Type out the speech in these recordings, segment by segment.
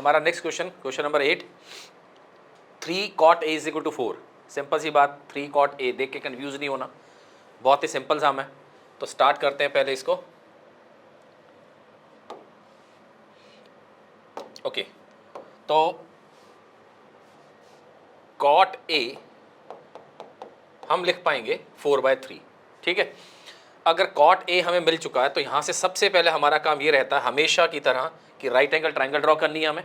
हमारा next question, question number 8, 3 cot A = 4। Simple सी बात, 3 cot A, देख के कंफ्यूज नहीं होना, बहुत ही सिंपल सा है। तो स्टार्ट करते हैं पहले इसको। ओके, तो cot A हम लिख पाएंगे 4/3, ठीक है। अगर cot A हमें मिल चुका है तो यहाँ से सबसे पहले हमारा काम ये रहता है हमेशा की तरह कि राइट एंगल ट्रायंगल ड्रॉ करनी है हमें।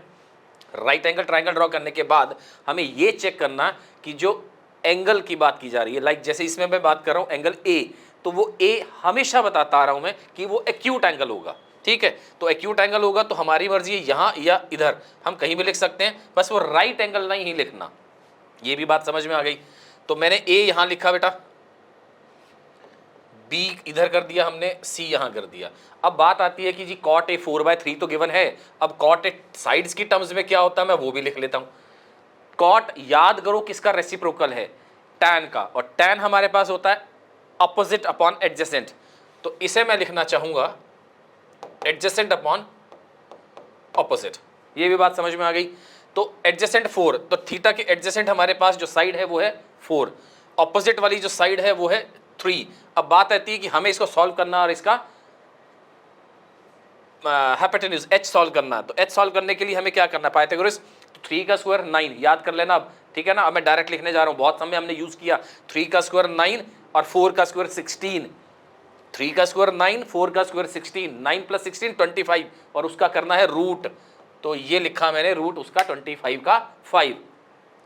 राइट एंगल ट्रायंगल ड्रॉ करने के बाद हमें ये चेक करना कि जो एंगल की बात की जा रही है, लाइक जैसे इसमें मैं बात कर रहा हूँ एंगल A, तो वो A हमेशा बताता आ रहा हूँ मैं कि वो एक्यूट एंगल होगा, ठीक है। तो एक्यूट एंगल होगा तो हमारी मर्जी है यहाँ या इधर, हम कहीं भी लिख सकते हैं, बस वो राइट एंगल नहीं लिखना। ये भी बात समझ में आ गई। तो मैंने A यहाँ लिखा बेटा, B इधर कर दिया हमने, C यहाँ कर दिया। अब बात आती है कि जी cot A 4/3 तो गिवन है, अब cot A साइड्स की टर्म्स में क्या होता है मैं वो भी लिख लेता हूँ। cot याद करो किसका रेसिप्रोकल है, tan का, और tan हमारे पास होता है अपोजिट अपॉन एडजेसेंट। तो इसे मैं लिखना चाहूँगा एडजेसेंट अपॉन ऑपोजिट। ये भी बात समझ में आ गई। तो एडजेसेंट 4, तो थीटा के एडजेसेंट हमारे पास जो साइड है वो है 4, ऑपोजिट वाली जो साइड है वो है 3। अब बात आती है कि हमें इसको सॉल्व करना और इसका हाइपोटेन्यूज h सॉल्व करना। तो h सॉल्व करने के लिए हमें क्या करना है, पाइथागोरस। तो 3 का स्क्वायर 9 याद कर लेना अब, ठीक है ना। अब मैं डायरेक्ट लिखने जा रहा हूँ, बहुत समय हमने यूज किया। 3 का स्क्वायर 9 और 4 का स्क्वायर 16, 3 का स्क्वायर 9, 4 का स्क्वायर 16, 9 + 16 25, और उसका करना है रूट। तो ये लिखा मैंने रूट उसका 25 का 5।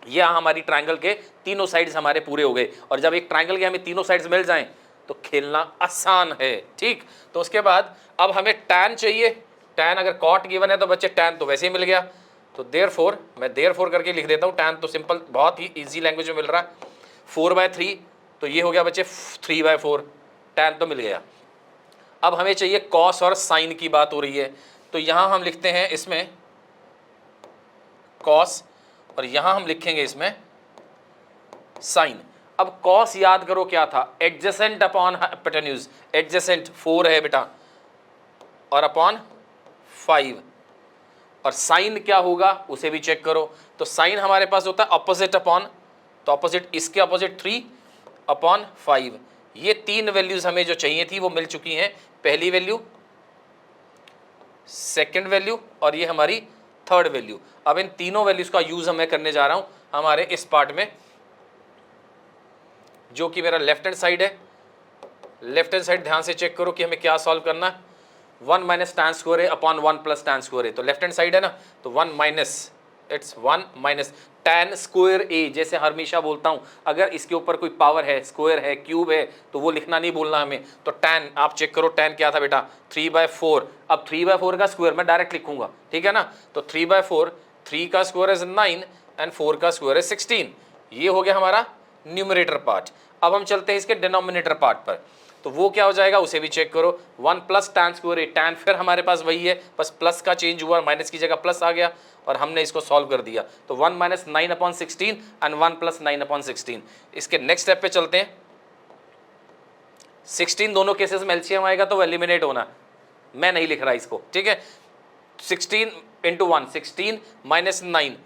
ये हमारी ट्रायंगल के तीनों साइड्स हमारे पूरे हो गए। और जब एक ट्रायंगल के हमें तीनों साइड्स मिल जाएं तो खेलना आसान है, ठीक। तो उसके बाद अब हमें tan चाहिए। tan अगर cot गिवन है तो बच्चे tan तो वैसे ही मिल गया, तो देयरफॉर मैं देयरफॉर करके लिख देता हूँ। tan तो सिंपल, बहुत ही इजी लैंग्वेज में मिल रहा है। 4/3 तो ये हो गया बच्चे 3/4, tan तो मिल गया। अब हमें चाहिए cos और sin की बात हो रही है, तो यहाँ हम लिखते हैं इसमें cos और यहाँ हम लिखेंगे इसमें sin। अब cos याद करो क्या था, एडजेसेंट अपॉन हाइपोटेन्यूज। एडजेसेंट 4 है बेटा और अपॉन 5, और sin क्या होगा उसे भी चेक करो। तो sin हमारे पास होता है अपोजिट अपॉन, तो अपोजिट इसके अपोजिट 3 अपॉन 5। ये 3 वैल्यूज हमें जो चाहिए थी वो मिल चुकी हैं, पहली वैल्यू, सेकंड वैल्यू और ये हमारी थर्ड वैल्यू। अब इन तीनों वैल्यूज का यूज मैं करने जा रहा हूं हमारे इस पार्ट में, जो कि मेरा लेफ्ट हैंड साइड है। लेफ्ट हैंड साइड ध्यान से चेक करो कि हमें क्या सॉल्व करना है। 1 - tan square A upon 1 + tan square A, तो लेफ्ट हैंड साइड है ना, तो 1 minus, it's 1 minus tan square A. जैसे हमेशा बोलता हूं, अगर इसके ऊपर कोई पावर है, स्क्वायर है, क्यूब है, तो वो लिखना नहीं भूलना हमें। तो tan आप चेक करो, tan क्या था बेटा 3/4। अब 3/4 का स्क्वायर मैं डायरेक्ट लिखूंगा, ठीक है ना। तो 3/4, 3 का स्क्वायर इज 9 एंड 4 का स्क्वायर इज 16। ये हो गया हमारा न्यूमरेटर पार्ट। अब हम चलते हैं इसके डिनोमिनेटर पार्ट पर, तो वो क्या हो जाएगा उसे भी चेक करो। 1 + tan स्क्वायर ए, tan फिर हमारे पास वही है, बस प्लस का चेंज हुआ, माइनस की जगह प्लस आ गया और हमने इसको सॉल्व कर दिया। तो 1 - 9/16 एंड 1 + 9/16। इसके नेक्स्ट स्टेप पे चलते हैं। 16 दोनों केसेस में एलसीएम आएगा तो वो एलिमिनेट होना, मैं नहीं लिख रहा इसको, ठीक है। 16 × 1 16 - 9,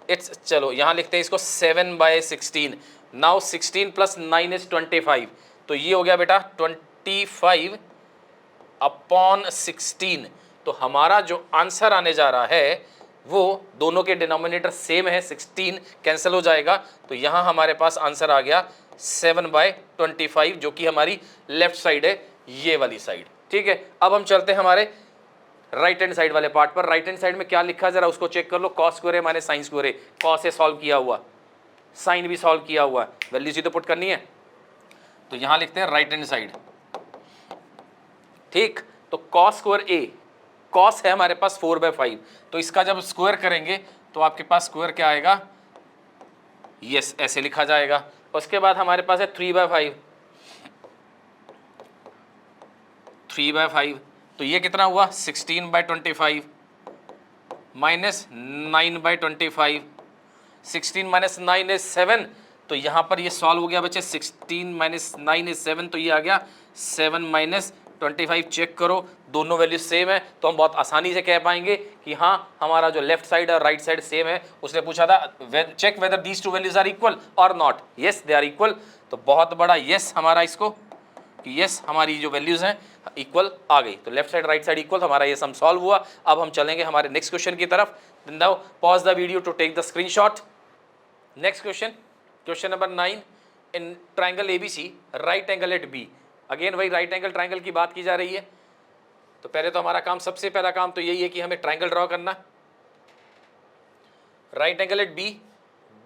इट्स, चलो यहाँ लिखते हैं इसको 7/16। नाउ 16 + 9 इज 25, तो ये हो गया बेटा 25/16। तो हमारा जो आंसर आने जा रहा है वो दोनों के डिनोमिनेटर सेम है, 16 कैंसिल हो जाएगा, तो यहाँ हमारे पास आंसर आ गया 7/25, जो कि हमारी लेफ्ट साइड है, ये वाली साइड, ठीक है। अब हम चलते हैं हमारे राइट हैंड साइड वाले पार्ट पर। राइट हैंड साइड में क्या लिखा है जरा उसको चेक कर लो। cos square A minus sin square A, cos A solve किया हुआ, sin भी सॉल्व किया हुआ, वैल्यूज ही तो पुट करनी है। तो यहां लिखते हैं राइट हैंड साइड, ठीक। तो cos स्क्वायर ए, cos है हमारे पास 4/5, तो इसका जब स्क्वायर करेंगे तो आपके पास स्क्वायर क्या आएगा, यस ऐसे लिखा जाएगा। उसके बाद हमारे पास है 3/5, 3/5, तो ये कितना हुआ 16/25 माइनस 9/25, 16 - 9 इज 7, तो यहाँ पर ये सॉल्व हो गया बच्चे। 16 - 9 इज 7, तो ये आ गया 7 - 25 चेक करो, दोनों वैल्यू सेम है, तो हम बहुत आसानी से कह पाएंगे कि हाँ हमारा जो लेफ्ट साइड और राइट साइड सेम है। उसने पूछा था check whether these two values are equal और not, yes they are equal, तो बहुत बड़ा यस हमारा इसको कि यस हमारी जो वैल्यूज हैं इक्वल आ गई, तो left side right side equal, हमारा ये सम सॉल्व हुआ। अब हम चलेंगे हमारे नेक्स्ट क्वेश्चन की तरफ। Now pause the video to take the screenshot. Next question, question number 9, in triangle ABC right angle at B. Again वही राइट एंगल ट्राइंगल की बात की जा रही है। तो पहले तो हमारा काम, सबसे पहला काम तो यही है कि हमें ट्राइंगल ड्रॉ करना। Right angle at B,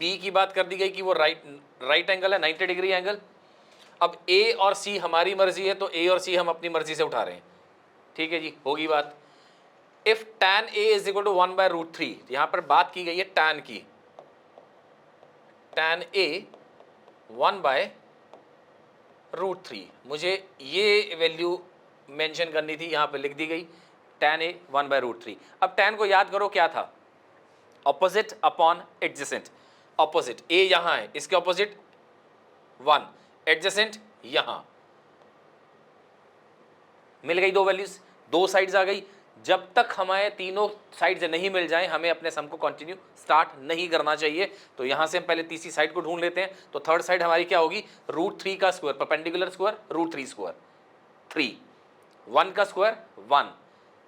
B की बात कर दी गई कि वो राइट एंगल है, 90 डिग्री एंगल। अब ए और सी हमारी मर्जी है, तो ए और सी हम अपनी मर्जी से उठा रहे हैं, ठीक है जी, होगी बात। If tan a is equal to 1/√3, यहां पर बात की गई है tan की, tan a 1/√3, मुझे ये वैल्यू मेंशन करनी थी, यहां पर लिख दी गई tan a 1/√3। अब tan को याद करो क्या था, opposite upon adjacent. Opposite a यहां है, इसके ऑपोजिट 1, एडजेसेंट यहां, मिल गई दो वैल्यूज, दो साइड्स आ गई। जब तक हमें तीनों साइड से नहीं मिल जाए, हमें अपने सम को कंटिन्यू स्टार्ट नहीं करना चाहिए। तो यहां से हम पहले तीसरी साइड को ढूंढ लेते हैं। तो थर्ड साइड हमारी क्या होगी, √3 का स्क्वायर, परपेंडिकुलर स्क्वायर √3 स्क्वायर 3, 1 का स्क्वायर 1,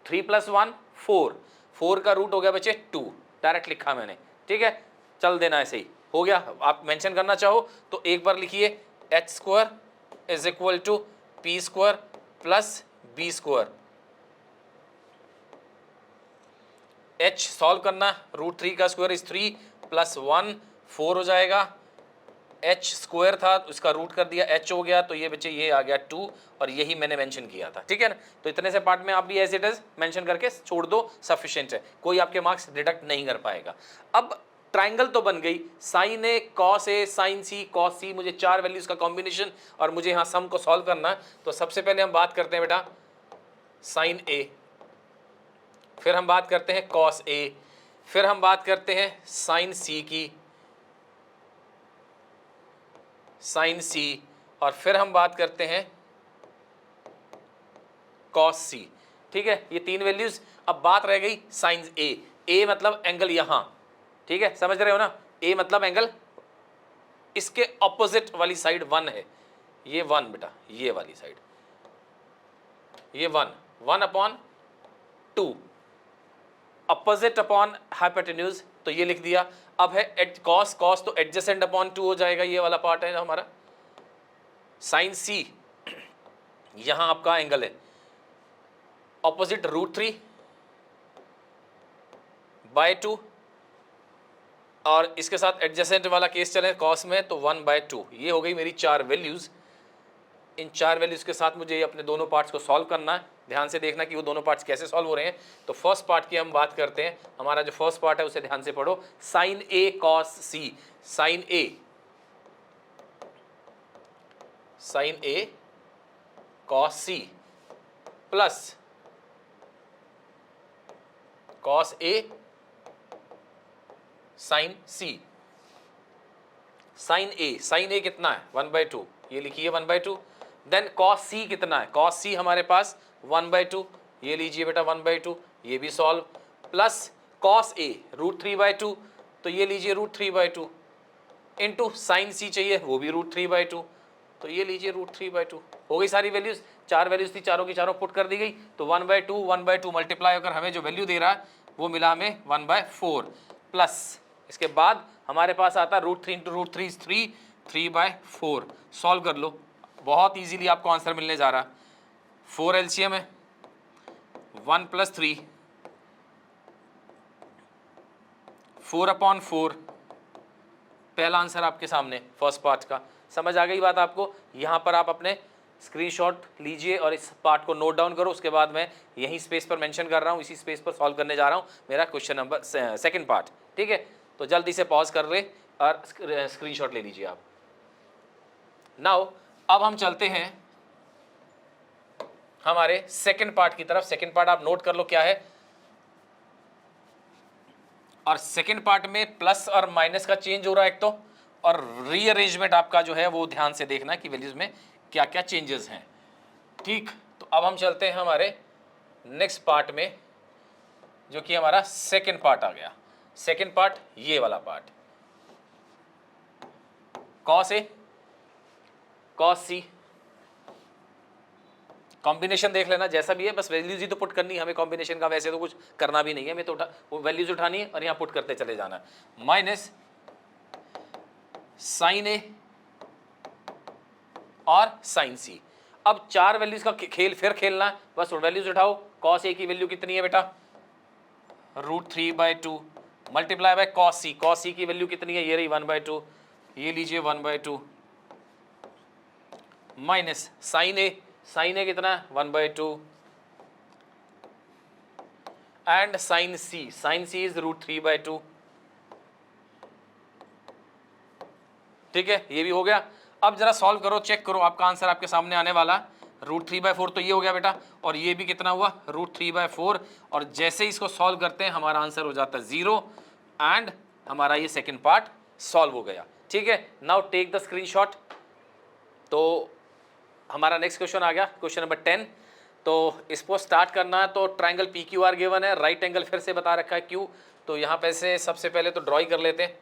3 + 1 4, 4 का रूट हो गया बच्चे 2, डायरेक्ट लिखा मैंने, ठीक है, चल देना ऐसे ही हो गया। आप मेंशन करना चाहो तो एक बार लिखिए h² is equal to p² plus b²। h solve करना, √3 का स्क्वायर इज 3 + 1 4 हो जाएगा, h स्क्वायर था उसका रूट कर दिया, h हो गया, तो ये बच्चे ये आ गया 2, और यही मैंने मेंशन किया था, ठीक है ना। तो इतने से पार्ट में आप भी एज इट इज मेंशन करके छोड़ दो, सफिशिएंट है, कोई आपके मार्क्स डिडक्ट नहीं कर पाएगा। अब ट्राइंगल तो बन गई, sign A cos A sign C cos सी, मुझे 4 वैल्यूज का कॉम्बिनेशन, और मुझे यहाँ सम को सॉल्व करना है। तो सबसे पहले हम बात करते हैं बेटा साइन ए, फिर हम बात करते हैं कॉस ए, फिर हम बात करते हैं साइन सी की, साइन सी, और फिर हम बात करते हैं कॉस सी, ठीक है, ये 3 वैल्यूज। अब बात रह गई साइन ए, ए मतलब एंगल यहां, ठीक है, समझ रहे हो ना, ए मतलब एंगल इसके ऑपोजिट वाली साइड 1 है, ये 1 बेटा, ये वाली साइड ये 1/2, अपोजिट अपॉन हाइपोटेन्यूज, तो ये लिख दिया। अब है एट कॉस, कॉस तो एडजेसेंट अपॉन 2 हो जाएगा, ये वाला पार्ट है हमारा। साइन सी, यहां आपका एंगल है ऑपोजिट √3/2, और इसके साथ एडजेसेंट वाला केस चले कॉस में, तो 1/2। ये हो गई मेरी 4 वैल्यूज। इन 4 वैल्यूज के साथ मुझे अपने दोनों पार्ट्स को सॉल्व करना है। ध्यान से देखना कि वो दोनों पार्ट्स कैसे सॉल्व हो रहे हैं। तो फर्स्ट पार्ट की हम बात करते हैं, हमारा जो फर्स्ट पार्ट है उसे ध्यान से पढ़ो, sign A cos C, sign A cos C plus cos A sign C. Sign A कितना है 1/2, ये लिखिए 1/2। देन कॉस सी कितना है, कॉस सी हमारे पास 1/2, ये लीजिए बेटा 1/2, ये भी सॉल्व, प्लस कॉस ए √3/2, तो ये लीजिए √3/2, इंटू साइन सी चाहिए वो भी √3/2, तो ये लीजिए √3/2। हो गई सारी वैल्यूज, 4 वैल्यूज थी, चारों की चारों पुट कर दी गई। तो 1/2 मल्टीप्लाई होकर हमें जो वैल्यू दे रहा है वो मिला हमें 1/4, प्लस इसके बाद हमारे पास आता √3 × √3 इज 3, 3/4। सॉल्व कर लो, बहुत इजीली आपको आंसर मिलने जा रहा है। 4 एलसीएम है, 1 + 3, 4/4, पहला आंसर आपके सामने फर्स्ट पार्ट का। समझ आ गई बात आपको। यहाँ पर आप अपने स्क्रीनशॉट लीजिए और इस पार्ट को नोट डाउन करो। उसके बाद मैं यही स्पेस पर मेंशन कर रहा हूँ, इसी स्पेस पर सॉल्व करने जा रहा हूँ मेरा क्वेश्चन नंबर सेकंड पार्ट, ठीक है। तो जल्दी से पॉज कर ले और स्क्रीनशॉट ले लीजिए आप। नाउ अब हम चलते हैं हमारे सेकंड पार्ट की तरफ। सेकंड पार्ट आप नोट कर लो क्या है, और सेकंड पार्ट में प्लस और माइनस का चेंज हो रहा है एक तो, और रीअरेंजमेंट आपका जो है वो ध्यान से देखना कि वैल्यूज में क्या क्या चेंजेस हैं, ठीक। तो तो अब हम चलते हैं हमारे नेक्स्ट पार्ट में, जो कि हमारा सेकेंड पार्ट आ गया। सेकेंड पार्ट ये वाला part, cos A cos C, combination देख लेना जैसा भी है, बस वैल्यूज ही तो पुट करनी है हमें कॉम्बिनेशन का, वैसे तो कुछ करना भी नहीं है, हमें तो वो वैल्यूज उठानी है और यहाँ पुट करते चले जाना। माइनस साइन ए और साइन सी। अब चार वैल्यूज का खेल फिर खेलना है, बस वैल्यूज उठाओ। कॉस ए की वैल्यू कितनी है बेटा, √3/2 multiply by cos C. Cos C की वैल्यू कितनी है, ये रही 1/2, ये लीजिए 1/2 minus sine A. Sine A कितना है 1/2 and sine C. Sine C is √3/2। ठीक है, ये भी हो गया। अब जरा सॉल्व करो, चेक करो, आपका आंसर आपके सामने आने वाला। √3/4 तो ये हो गया बेटा, और ये भी कितना हुआ √3/4। और जैसे ही इसको सॉल्व करते हैं हमारा आंसर हो जाता है 0 एंड हमारा ये सेकंड पार्ट सॉल्व हो गया। ठीक है, नाउ टेक द स्क्रीनशॉट। तो हमारा नेक्स्ट क्वेश्चन आ गया, क्वेश्चन नंबर 10। तो इसको स्टार्ट करना है तो ट्राइंगल PQR गिवन है, राइट एंगल फिर से बता रखा है क्यू। तो यहाँ पे से सबसे पहले तो ड्रॉ कर लेते हैं,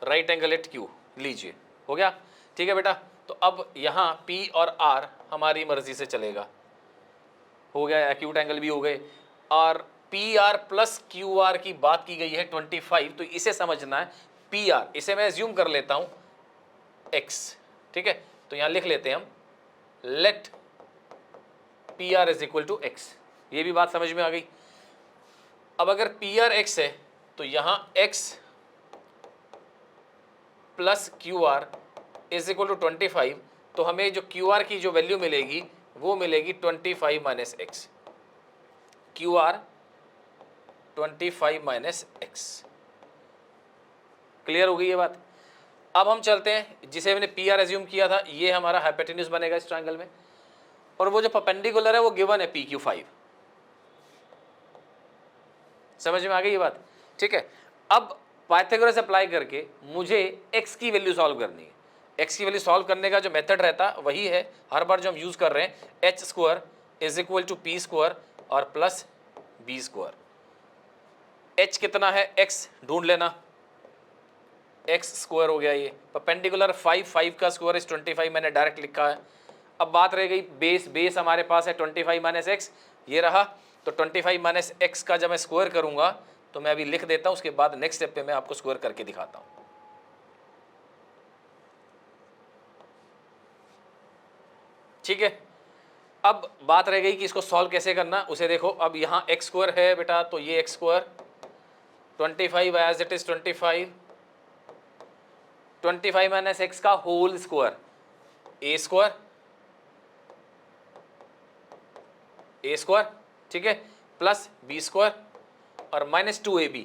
राइट एंगल एट क्यू लीजिए, हो गया। ठीक है बेटा, तो अब यहाँ P और R हमारी मर्जी से चलेगा, हो गया, एक्यूट एंगल भी हो गए। और PR प्लस QR की बात की गई है 25, तो इसे समझना है PR, इसे मैं एज्यूम कर लेता हूँ X। ठीक है, तो यहाँ लिख लेते हैं हम, let PR is equal to X। ये भी बात समझ में आ गई। अब अगर PR X है तो यहाँ X plus QR is equal to 25, तो हमें जो QR की जो वैल्यू मिलेगी वो मिलेगी 25 minus x. QR 25 minus x. Clear हो गई ये बात। अब हम चलते हैं, जिसे मैंने PR एज्यूम किया था, ये हमारा हाइपोटेन्यूज बनेगा इस ट्रायंगल में, और वो जो परपेंडिकुलर है वो गिवन है PQ5। समझ में आ गई ये बात। ठीक है, अब पाइथागोरस अप्लाई करके मुझे x की वैल्यू सॉल्व करनी है। x की वैल्यू सॉल्व करने का जो मेथड रहता वही है हर बार जो हम यूज कर रहे हैं, h² is equal to p² और प्लस b²। h कितना है, x ढूंढ लेना, x² हो गया ये, परपेंडिकुलर 5 का स्क्वायर इज 25, मैंने डायरेक्ट लिखा है। अब बात रह गई बेस हमारे पास है 25 माइनस एक्स, ये रहा। तो 25 माइनस एक्स का जब मैं स्क्वायर करूंगा तो मैं अभी लिख देता हूं, उसके बाद नेक्स्ट स्टेप पे मैं आपको स्क्वायर करके दिखाता हूं। ठीक है, अब बात रह गई कि इसको सॉल्व कैसे करना, उसे देखो। अब यहाँ x² है बेटा, तो ये x², 25 as it is 25 minus x का होल स्क्वायर, a², ठीक है, प्लस b² और माइनस 2ab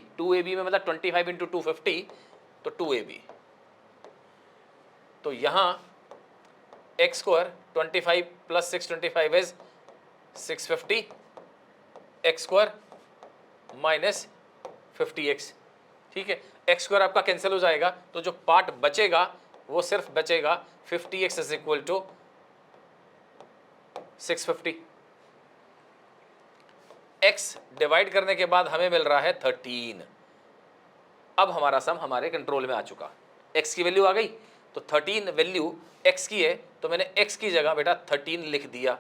में मतलब 25 इंटू 250, तो 2ab। तो यहाँ x² 25 plus 625 is 650, x² minus 50x। ठीक है, x² आपका कैंसिल हो जाएगा, तो जो पार्ट बचेगा वो सिर्फ बचेगा 50x is equal to 650। x divide करने के बाद हमें मिल रहा है 13। अब हमारा सम हमारे कंट्रोल में आ चुका, x की वैल्यू आ गई, तो 13 वैल्यू x की है, तो मैंने x की जगह बेटा 13 लिख दिया।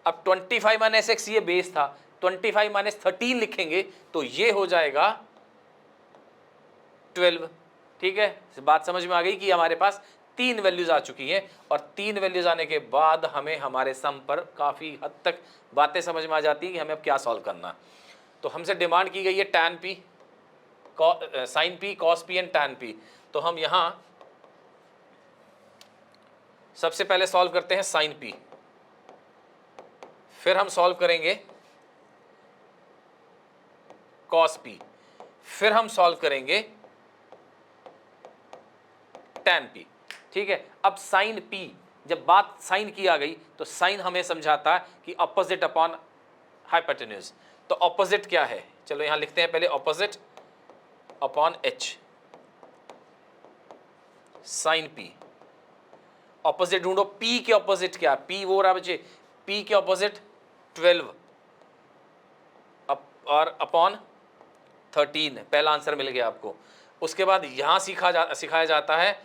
अब 25 माइनस एक्स ये बेस था, 25 माइनस 13 लिखेंगे तो ये हो जाएगा 12। ठीक है, बात समझ में आ गई कि हमारे पास 3 वैल्यूज आ चुकी हैं, और 3 वैल्यूज आने के बाद हमें हमारे सम पर काफ़ी हद तक बातें समझ में आ जाती हैं कि हमें अब क्या सॉल्व करना। तो हमसे डिमांड की गई है tan p, sin p, cos p and tan p। तो हम यहाँ सबसे पहले सॉल्व करते हैं sin p, फिर हम सॉल्व करेंगे cos p, फिर हम सॉल्व करेंगे tan p। ठीक है, अब sin p, जब बात साइन की आ गई तो साइन हमें समझाता है कि ऑपोजिट अपॉन हाइपोटेन्यूज। तो ऑपोजिट क्या है, चलो यहां लिखते हैं पहले, opposite upon h, sine p। Opposite ढूंढो, p के ऑपोजिट क्या, p वो रहा बच्चे, p के ऑपोजिट 12 और अपॉन 13, पहला आंसर मिल गया आपको। उसके बाद यहां सिखाया जाता है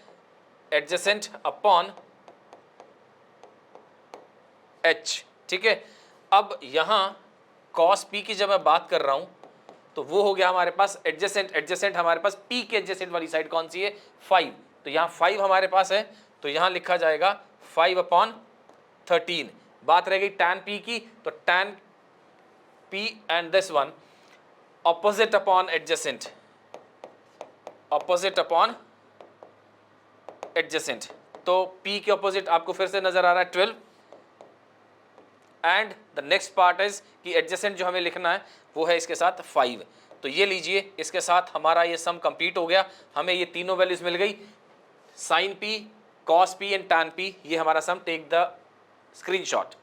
एडजेसेंट अपॉन h, ठीक है। अब यहां cos p की जब मैं बात कर रहा हूं तो वो हो गया हमारे पास एडजेसेंट हमारे पास p के एडजेसेंट वाली साइड कौन सी है, 5, तो यहाँ 5 हमारे पास है, तो यहाँ लिखा जाएगा 5 अपॉन 13। बात रह गई tan p की, तो tan p and this one opposite upon adjacent, opposite upon adjacent, तो p के ऑपोजिट आपको फिर से नजर आ रहा है 12 and the next part is कि एडजेसेंट जो हमें लिखना है वो है इसके साथ 5। तो ये लीजिए, इसके साथ हमारा ये सम कंप्लीट हो गया, हमें ये तीनों वैल्यूज मिल गई, sine P, cos P and tan P, ये हमारा sum, take the screenshot.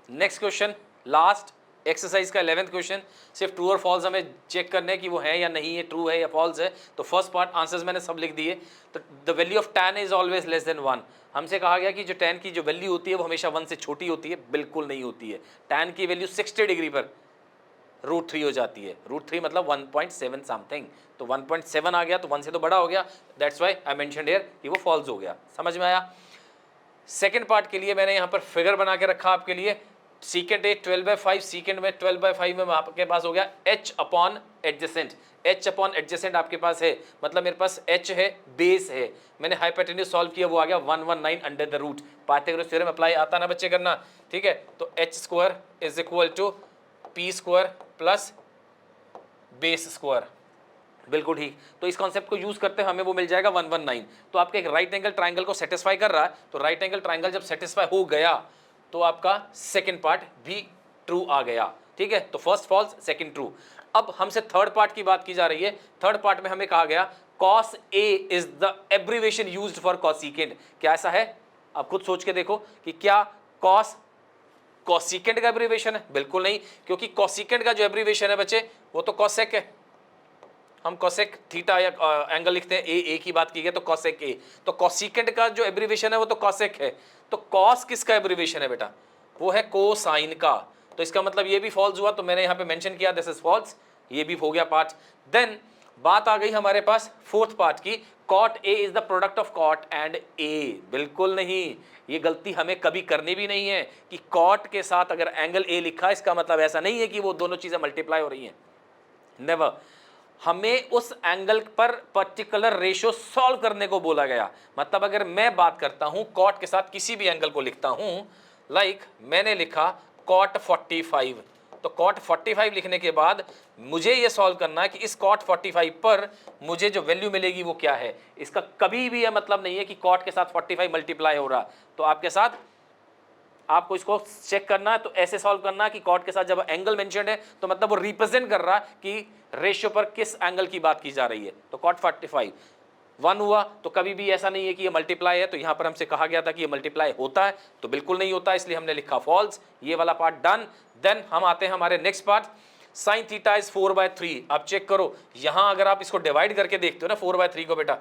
Next question, last exercise का 11th क्वेश्चन, सिर्फ ट्रू और फॉल्स हमें चेक करने कि वो है या नहीं है, ट्रू है या फॉल्स है। तो फर्स्ट पार्ट आंसर्स मैंने सब लिख दिए। तो the value of tan is always less than 1, हमसे कहा गया कि जो tan की जो वैल्यू होती है वो हमेशा 1 से छोटी होती है, बिल्कुल नहीं होती है। tan की वैल्यू 60 डिग्री पर √3 हो जाती है, √3 मतलब 1.7 समथिंग, तो 1.7 आ गया तो 1 से तो बड़ा हो गया, that's why I mentioned here कि वो फॉल्स हो गया। समझ में आया। सेकेंड पार्ट के लिए मैंने यहाँ पर फिगर बना के रखा आपके लिए, सीकेंड है 12/5, सीकेंड में 12/5 में आपके पास हो गया h upon adjacent, h upon adjacent आपके पास है, मतलब मेरे पास h है, बेस है, मैंने हाइपोटेन्यूज सॉल्व किया, वो आ गया 119 under the root. Pythagoras theorem apply आता ना बच्चे करना, ठीक है। तो h² is equal to p² plus base square, बिल्कुल ठीक। तो इस कॉन्सेप्ट को यूज करते हैं हमें वो मिल जाएगा 119। तो आपके एक राइट एंगल ट्राइंगल को सेटिस्फाई कर रहा है, तो राइट एंगल ट्राइंगल जब सेटिस्फाई हो गया तो आपका सेकंड पार्ट भी ट्रू आ गया, ठीक है। तो फर्स्ट फॉल्स, सेकंड ट्रू। अब हमसे थर्ड पार्ट की बात की जा रही है। थर्ड पार्ट में हमें कहा गया cos A is the abbreviation used for cosecant, क्या ऐसा है? आप खुद सोच के देखो कि क्या cosecant का एब्रीवेशन है? बिल्कुल नहीं, क्योंकि cosecant का जो एब्रीवेशन है बच्चे वो तो cosec है, हम cosec थीटा या एंगल लिखते हैं, ए की बात की गई तो cosec A, तो cosecant का जो एब्रीवेशन है वो तो cosec है। तो cos किसका एब्रीवेशन है बेटा? वो है कोसाइन का, तो इसका मतलब ये भी फॉल्स हुआ, तो मैंने यहाँ पे मेंशन किया दिस इज फॉल्स, ये भी हो गया पार्ट। देन बात आ गई हमारे पास फोर्थ पार्ट की, cot A is the product of cot and A, बिल्कुल नहीं, ये गलती हमें कभी करनी भी नहीं है कि cot के साथ अगर एंगल A लिखा, इसका मतलब ऐसा नहीं है कि वो दोनों चीजें मल्टीप्लाई हो रही हैं, नेवर। हमें उस एंगल पर पर्टिकुलर रेशियो सॉल्व करने को बोला गया। मतलब अगर मैं बात करता हूं cot के साथ किसी भी एंगल को लिखता हूं, लाइक मैंने लिखा cot 45, तो cot 45 लिखने के बाद मुझे ये सॉल्व करना है कि इस cot 45 पर मुझे जो वैल्यू मिलेगी वो क्या है। इसका कभी भी यह मतलब नहीं है कि cot के साथ 45 मल्टीप्लाई हो रहा, तो आपके साथ आपको इसको चेक करना है, तो ऐसे सॉल्व करना है कि cot के साथ जब एंगल मेंशन्ड है तो मतलब वो रिप्रेजेंट कर रहा है कि रेशियो पर किस एंगल की बात की जा रही है। तो cot 45 1 हुआ, तो कभी भी ऐसा नहीं है कि ये मल्टीप्लाई है, तो यहाँ पर हमसे कहा गया था कि ये मल्टीप्लाई होता है, तो बिल्कुल नहीं होता, इसलिए हमने लिखा फॉल्स, ये वाला पार्ट डन। देन हम आते हैं हमारे next part, sine theta is 4/3। आप चेक करो यहाँ, अगर आप इसको डिवाइड करके देखते हो ना 4/3 को बेटा,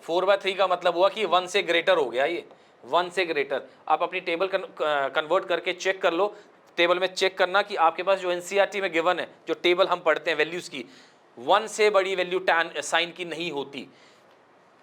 4/3 का मतलब हुआ कि 1 से ग्रेटर हो गया, ये 1 से ग्रेटर। आप अपनी टेबल कन्वर्ट करके चेक कर लो, टेबल में चेक करना कि आपके पास जो एनसीईआरटी में गिवन है, जो टेबल हम पढ़ते हैं वैल्यूज की, 1 से बड़ी वैल्यू टैन साइन की नहीं होती।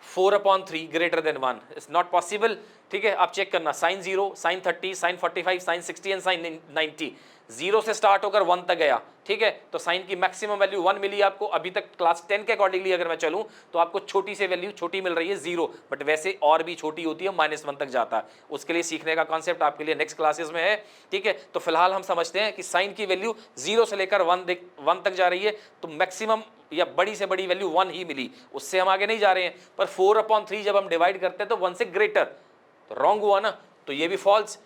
4/3 greater than 1 it's not possible, ठीक है। आप चेक करना, sine 0, sine 30, sine 45, sine 60 and sine 90, 0 से स्टार्ट होकर 1 तक गया, ठीक है। तो साइन की मैक्सिमम वैल्यू 1 मिली आपको। अभी तक क्लास 10 के अकॉर्डिंगली अगर मैं चलूं तो आपको छोटी से वैल्यू छोटी मिल रही है 0, बट वैसे और भी छोटी होती है, -1 तक जाता है। उसके लिए सीखने का कॉन्सेप्ट आपके लिए नेक्स्ट क्लासेस में है, ठीक है। तो फिलहाल हम समझते हैं कि साइन की वैल्यू 0 से लेकर 1 तक जा रही है, तो मैक्सिमम या बड़ी से बड़ी वैल्यू 1 ही मिली, उससे हम आगे नहीं जा रहे हैं। पर 4/3 जब हम डिवाइड करते हैं तो 1 से ग्रेटर, तो रॉन्ग हुआ ना, तो ये भी फॉल्स।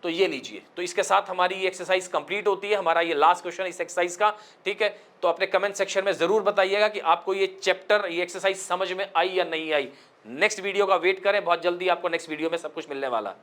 तो ये लीजिए, तो इसके साथ हमारी ये एक्सरसाइज कंप्लीट होती है, हमारा ये लास्ट क्वेश्चन इस एक्सरसाइज का, ठीक है। तो अपने कमेंट सेक्शन में जरूर बताइएगा कि आपको ये चैप्टर, ये एक्सरसाइज समझ में आई या नहीं आई। नेक्स्ट वीडियो का वेट करें, बहुत जल्दी आपको नेक्स्ट वीडियो में सब कुछ मिलने वाला है।